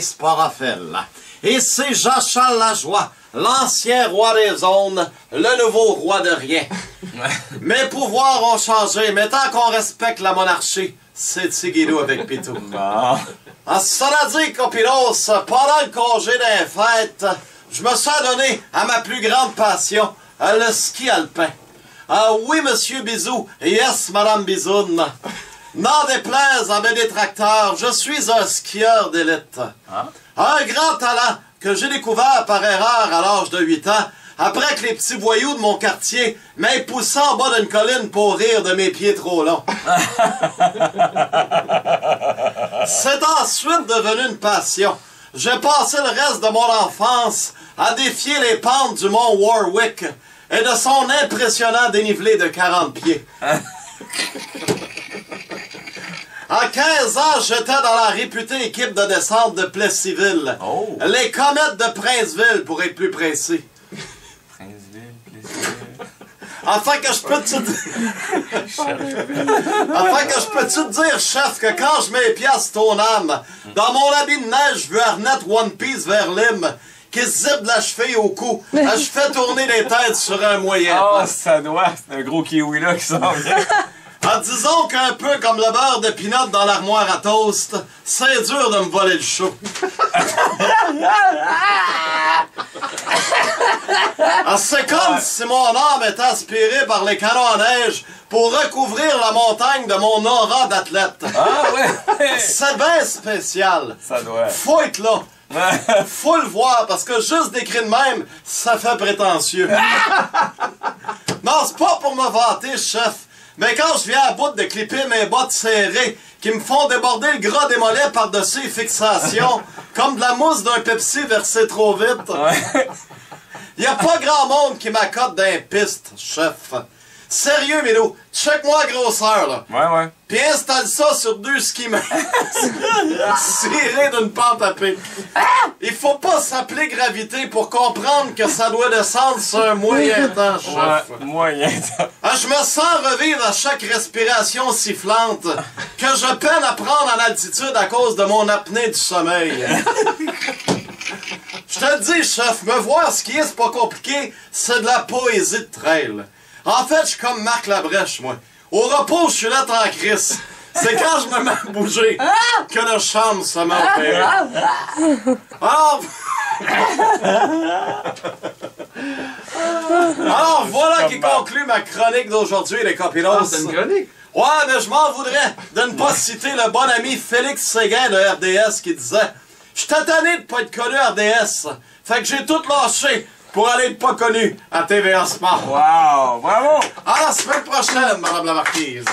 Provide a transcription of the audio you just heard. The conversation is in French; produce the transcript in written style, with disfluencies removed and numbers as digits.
Sporafel. Et c'est Jean-Charles Lajoie, l'ancien roi des zones, le nouveau roi de rien. Mes pouvoirs ont changé, mais tant qu'on respecte la monarchie, c'est Tigidou avec Pitou. Cela dit, Copinos, pendant le congé des fêtes, je me suis donné à ma plus grande passion, le ski alpin. Oui, monsieur Bisou, yes, madame Bisoune. N'en déplaise à mes détracteurs, je suis un skieur d'élite. Un grand talent que j'ai découvert par erreur à l'âge de 8 ans, après que les petits voyous de mon quartier m'aient poussé en bas d'une colline pour rire de mes pieds trop longs. C'est ensuite devenu une passion. J'ai passé le reste de mon enfance à défier les pentes du mont Warwick et de son impressionnant dénivelé de 40 pieds. En 15 ans, j'étais dans la réputée équipe de descente de Plessisville. Oh. Les Comètes de Princeville, pour être plus précis. Princeville, Plessisville... Enfin que je peux te dire, chef, que quand je mets les piastres ton âme, dans mon habit de neige, je veux remettre One Piece vers Lim, qui se zippe de la cheville au cou. Je fais tourner les têtes sur un moyen. Oh, ça doit, c'est un gros kiwi là qui s'en vient. Disons qu'un peu comme le beurre de pinot dans l'armoire à toast, c'est dur de me voler le show. C'est comme si mon âme était aspirée par les canons à neige pour recouvrir la montagne de mon aura d'athlète. Ah ouais! C'est bien spécial. Ça doit. Faut être là. Faut le voir, parce que juste d'écrire de même, ça fait prétentieux. Non, c'est pas pour me vanter, chef. Mais quand je viens à bout de clipper mes bottes serrées qui me font déborder le gras des mollets par-dessus les fixations, comme de la mousse d'un Pepsi versée trop vite, y a pas grand monde qui m'accote d'un piste, chef. Sérieux, Milo, check-moi la grosseur, là. Ouais. Puis installe ça sur 2 skis cirés d'une pente à pic. Il faut pas s'appeler gravité pour comprendre que ça doit descendre sur un moyen temps, chef. Ouais, moyen temps. Je me sens revivre à chaque respiration sifflante que je peine à prendre en altitude à cause de mon apnée du sommeil. Je te le dis, chef, me voir skier, c'est pas compliqué, c'est de la poésie de trail. En fait, je suis comme Marc Labrèche, moi. Au repos, je suis là en crise. C'est quand je me mets à bouger que le charme se met au péril. Alors, voilà qui conclut ma chronique d'aujourd'hui, les copinos. C'est une chronique? Ouais, mais je m'en voudrais de ne pas citer le bon ami Félix Séguin de RDS qui disait « Je suis tanné de pas être connu à RDS. Fait que j'ai tout lâché pour aller être pas connu à TVA Sport. » Wow, bravo! À la semaine prochaine, Madame la Marquise.